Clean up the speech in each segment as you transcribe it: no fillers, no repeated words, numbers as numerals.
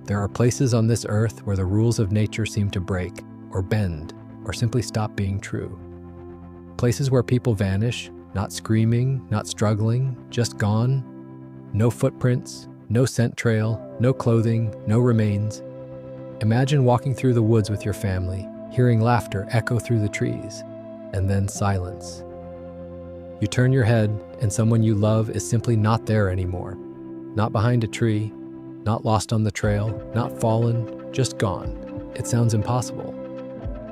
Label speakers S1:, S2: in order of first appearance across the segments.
S1: There are places on this earth where the rules of nature seem to break, or bend, or simply stop being true. Places where people vanish, not screaming, not struggling, just gone. No footprints, no scent trail, no clothing, no remains. Imagine walking through the woods with your family, hearing laughter echo through the trees, and then silence. You turn your head, and someone you love is simply not there anymore. Not behind a tree, not lost on the trail, not fallen, just gone. It sounds impossible.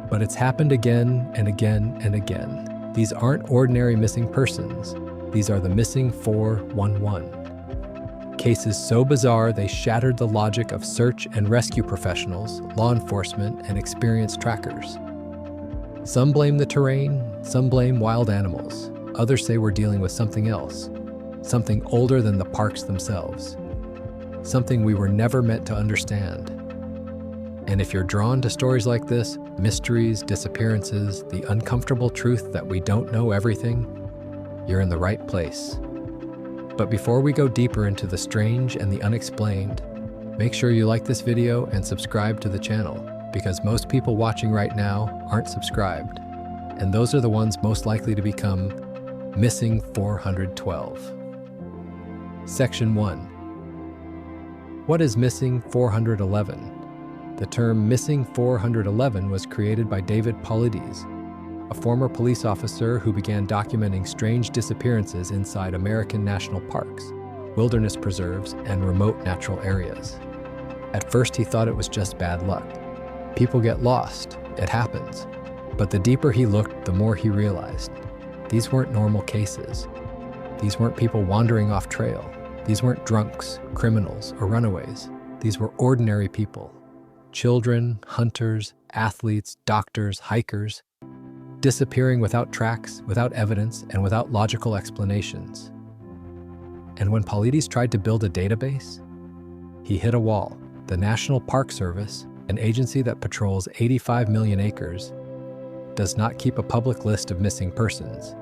S1: But it's happened again and again and again. These aren't ordinary missing persons. These are the missing 411. Cases so bizarre they shattered the logic of search and rescue professionals, law enforcement, and experienced trackers. Some blame the terrain, some blame wild animals. Others say we're dealing with something else, something older than the parks themselves, something we were never meant to understand. And if you're drawn to stories like this, mysteries, disappearances, the uncomfortable truth that we don't know everything, you're in the right place. But before we go deeper into the strange and the unexplained, make sure you like this video and subscribe to the channel, because most people watching right now aren't subscribed, and those are the ones most likely to become Missing 412. Section 1. What is Missing 411? The term Missing 411 was created by David Paulides, a former police officer who began documenting strange disappearances inside American national parks, wilderness preserves, and remote natural areas. At first, he thought it was just bad luck. People get lost, it happens. But the deeper he looked, the more he realized these weren't normal cases. These weren't people wandering off trail. These weren't drunks, criminals, or runaways. These were ordinary people. Children, hunters, athletes, doctors, hikers, disappearing without tracks, without evidence, and without logical explanations. And when Paulides tried to build a database, he hit a wall. The National Park Service, an agency that patrols 85 million acres, does not keep a public list of missing persons.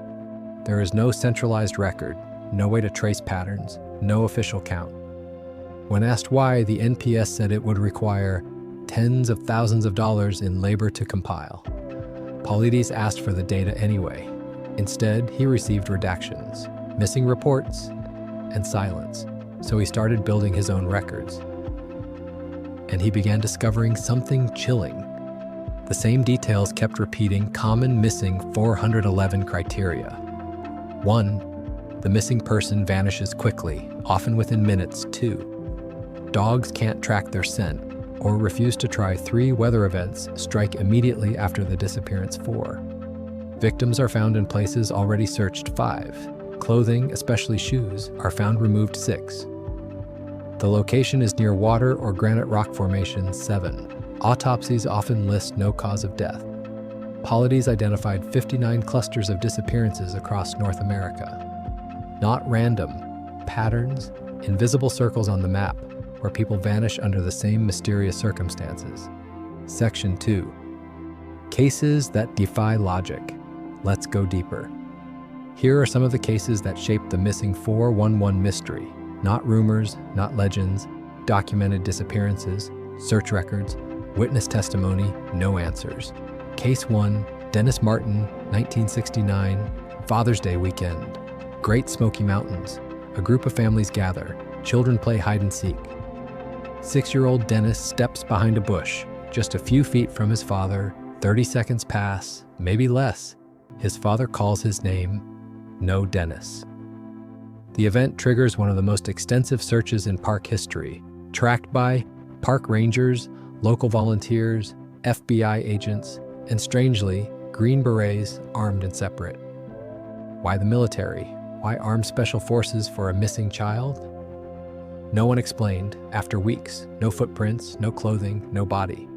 S1: There is no centralized record, no way to trace patterns, no official count. When asked why, the NPS said it would require tens of thousands of dollars in labor to compile. Paulides asked for the data anyway. Instead, he received redactions, missing reports, and silence. So he started building his own records. And he began discovering something chilling. The same details kept repeating common missing 411 criteria. 1. The missing person vanishes quickly, often within minutes. 2. Dogs can't track their scent or refuse to try. 3. Weather events strike immediately after the disappearance. 4. Victims are found in places already searched. 5. Clothing, especially shoes, are found removed. 6. The location is near water or granite rock formations. 7. Autopsies often list no cause of death. Paulides identified 59 clusters of disappearances across North America. Not random, patterns, invisible circles on the map where people vanish under the same mysterious circumstances. Section 2. Cases that defy logic. Let's go deeper. Here are some of the cases that shaped the missing 411 mystery. Not rumors, not legends, documented disappearances, search records, witness testimony, no answers. Case 1, Dennis Martin, 1969, Father's Day weekend. Great Smoky Mountains. A group of families gather. Children play hide and seek. 6-year-old Dennis steps behind a bush, just a few feet from his father. 30 seconds pass, maybe less. His father calls his name. No Dennis. The event triggers one of the most extensive searches in park history, tracked by park rangers, local volunteers, FBI agents, and strangely, Green Berets armed and separate. Why the military? Why armed special forces for a missing child? No one explained. After weeks, no footprints, no clothing, no body.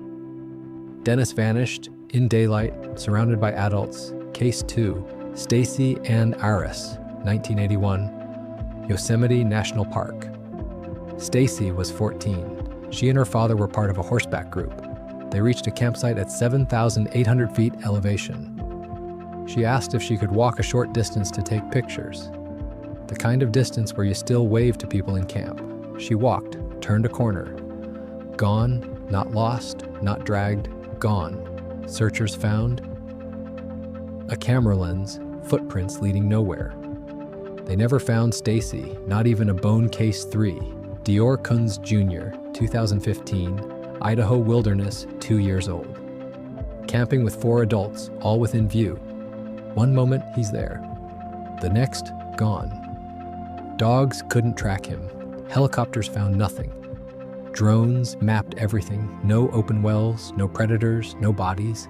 S1: Dennis vanished in daylight, surrounded by adults. Case 2, Stacy Ann Aris, 1981, Yosemite National Park. Stacy was 14. She and her father were part of a horseback group. They reached a campsite at 7,800 feet elevation. She asked if she could walk a short distance to take pictures. The kind of distance where you still wave to people in camp. She walked, turned a corner. Gone, not lost, not dragged, gone. Searchers found a camera lens, footprints leading nowhere. They never found Stacy, not even a bone case 3. Dior Kunz Jr., 2015, Idaho wilderness, 2 years old. Camping with 4 adults, all within view. One moment, he's there. The next, gone. Dogs couldn't track him. Helicopters found nothing. Drones mapped everything. No open wells, no predators, no bodies.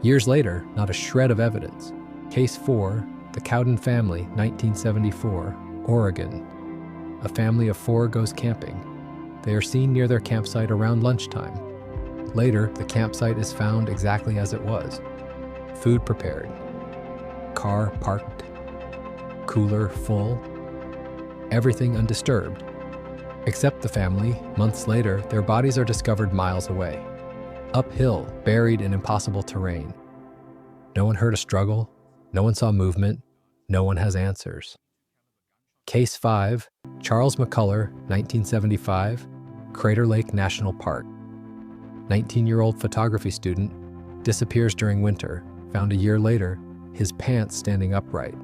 S1: Years later, not a shred of evidence. Case 4, the Cowden family, 1974, Oregon. A family of 4 goes camping. They are seen near their campsite around lunchtime. Later, the campsite is found exactly as it was. Food prepared. Car parked. Cooler full. Everything undisturbed. Except the family, months later, their bodies are discovered miles away. Uphill, buried in impossible terrain. No one heard a struggle. No one saw movement. No one has answers. Case 5, Charles McCullough, 1975, Crater Lake National Park. 19-year-old photography student disappears during winter, found a year later, his pants standing upright.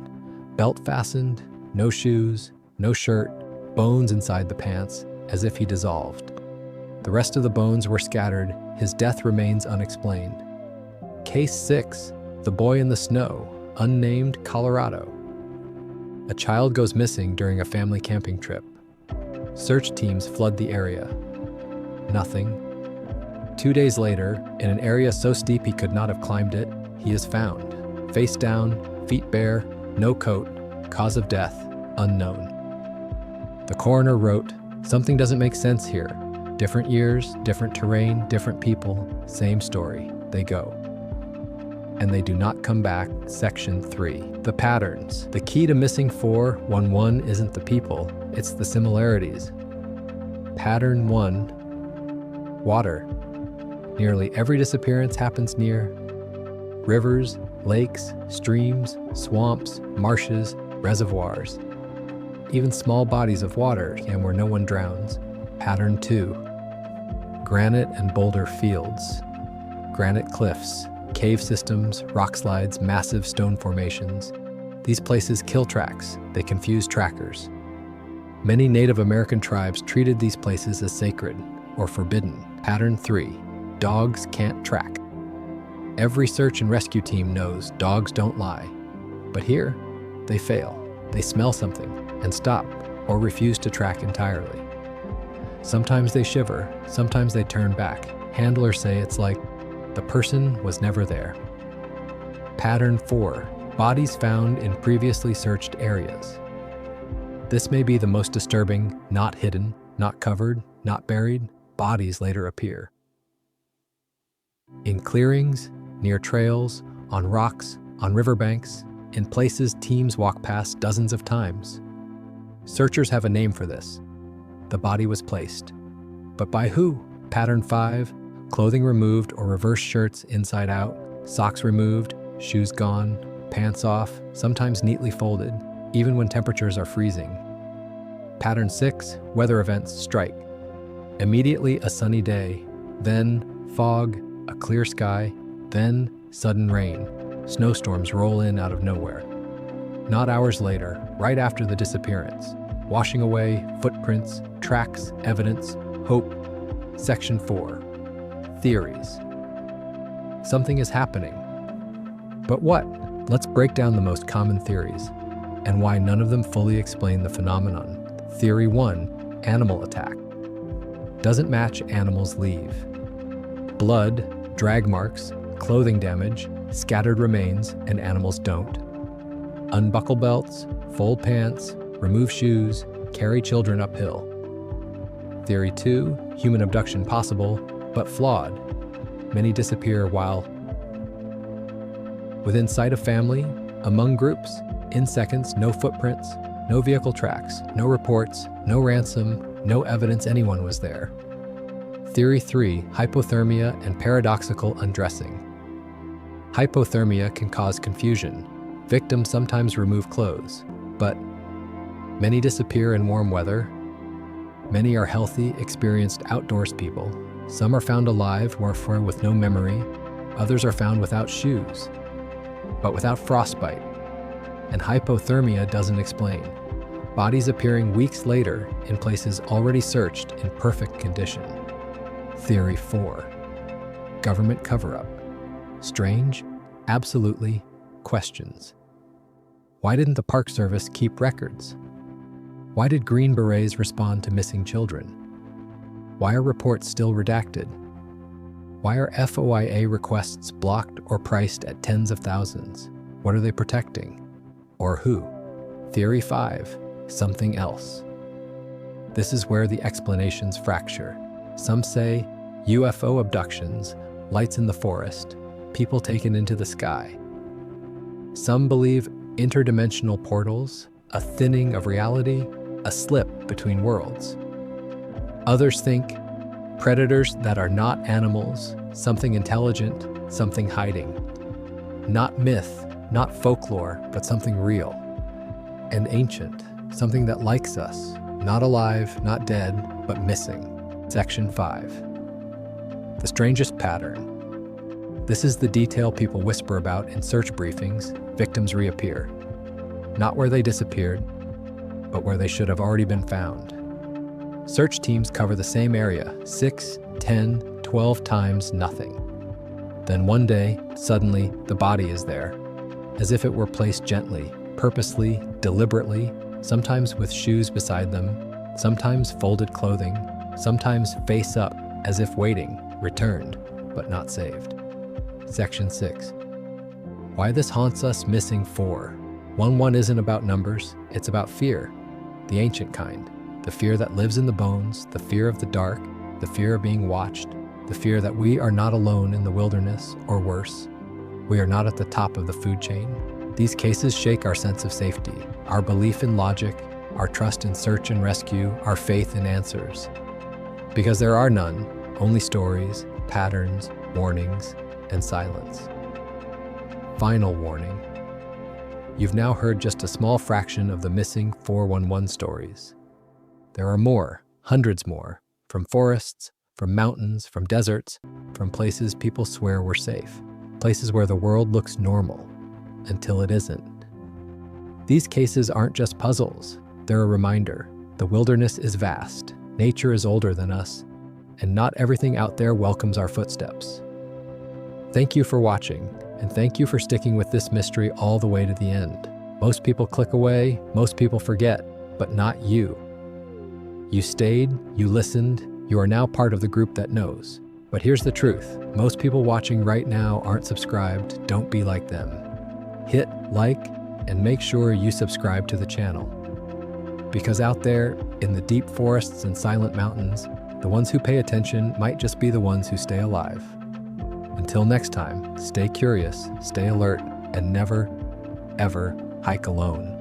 S1: Belt fastened, no shoes, no shirt, bones inside the pants, as if he dissolved. The rest of the bones were scattered, his death remains unexplained. Case 6, the boy in the snow, unnamed, Colorado. A child goes missing during a family camping trip. Search teams flood the area. Nothing. 2 days later, in an area so steep he could not have climbed it, he is found. Face down, feet bare, no coat, cause of death, unknown. The coroner wrote, "Something doesn't make sense here. Different years, different terrain, different people, same story. They go. And they do not come back." Section 3. The patterns. The key to missing 411 isn't the people, it's the similarities. Pattern 1. Water. Nearly every disappearance happens near rivers, lakes, streams, swamps, marshes, reservoirs. Even small bodies of water and where no one drowns. Pattern 2. Granite and boulder fields. Granite cliffs, cave systems, rock slides, massive stone formations. These places kill tracks. They confuse trackers. Many Native American tribes treated these places as sacred or forbidden. Pattern 3. Dogs can't track. Every search and rescue team knows dogs don't lie. But here, they fail. They smell something and stop or refuse to track entirely. Sometimes they shiver, sometimes they turn back. Handlers say it's like the person was never there. Pattern 4. Bodies found in previously searched areas. This may be the most disturbing. Not hidden, not covered, not buried. Bodies later appear. In clearings, near trails, on rocks, on riverbanks, in places teams walk past dozens of times. Searchers have a name for this. The body was placed. But by who? Pattern 5. Clothing removed or reverse shirts inside out, socks removed, shoes gone, pants off, sometimes neatly folded, even when temperatures are freezing. Pattern 6. Weather events strike. Immediately a sunny day, then fog, a clear sky, then sudden rain. Snowstorms roll in out of nowhere. Not hours later, right after the disappearance, washing away footprints, tracks, evidence, hope. Section 4. Theories. Something is happening. But what? Let's break down the most common theories and why none of them fully explain the phenomenon. Theory 1. Animal attack. Doesn't match, animals leave. Blood, drag marks, clothing damage, scattered remains, and animals don't. Unbuckle belts, fold pants, remove shoes, carry children uphill. Theory 2. Human abduction possible, but flawed. Many disappear while within sight of family, among groups, in seconds, no footprints, no vehicle tracks, no reports, no ransom, no evidence anyone was there. Theory 3. Hypothermia and paradoxical undressing. Hypothermia can cause confusion. Victims sometimes remove clothes, but many disappear in warm weather. Many are healthy, experienced outdoors people. Some are found alive, wherefore with no memory. Others are found without shoes, but without frostbite. And hypothermia doesn't explain. Bodies appearing weeks later in places already searched in perfect condition. Theory 4. Government cover-up. Strange? Absolutely. Questions. Why didn't the Park Service keep records? Why did Green Berets respond to missing children? Why are reports still redacted? Why are FOIA requests blocked or priced at tens of thousands? What are they protecting? Or who? Theory 5. Something else. This is where the explanations fracture. Some say UFO abductions, lights in the forest, people taken into the sky. Some believe interdimensional portals, a thinning of reality, a slip between worlds. Others think predators that are not animals, something intelligent, something hiding. Not myth, not folklore, but something real. And ancient, something that likes us, not alive, not dead, but missing. Section 5. The strangest pattern. This is the detail people whisper about in search briefings. Victims reappear. Not where they disappeared, but where they should have already been found. Search teams cover the same area 6, 10, 12 times, nothing. Then one day, suddenly, the body is there, as if it were placed gently, purposely, deliberately, sometimes with shoes beside them, sometimes folded clothing, sometimes face up, as if waiting, returned, but not saved. Section 6. Why this haunts us. Missing 4. 1-1 isn't about numbers, it's about fear. The ancient kind. The fear that lives in the bones, the fear of the dark, the fear of being watched, the fear that we are not alone in the wilderness, or worse, we are not at the top of the food chain. These cases shake our sense of safety, our belief in logic, our trust in search and rescue, our faith in answers. Because there are none, only stories, patterns, warnings, and silence. Final warning. You've now heard just a small fraction of the missing 411 stories. There are more, hundreds more, from forests, from mountains, from deserts, from places people swear were safe, places where the world looks normal, until it isn't. These cases aren't just puzzles, they're a reminder. The wilderness is vast, nature is older than us, and not everything out there welcomes our footsteps. Thank you for watching, and thank you for sticking with this mystery all the way to the end. Most people click away, most people forget, but not you. You stayed, you listened, you are now part of the group that knows. But here's the truth. Most people watching right now aren't subscribed. Don't be like them. Hit like and make sure you subscribe to the channel. Because out there, in the deep forests and silent mountains, the ones who pay attention might just be the ones who stay alive. Until next time, stay curious, stay alert, and never, ever hike alone.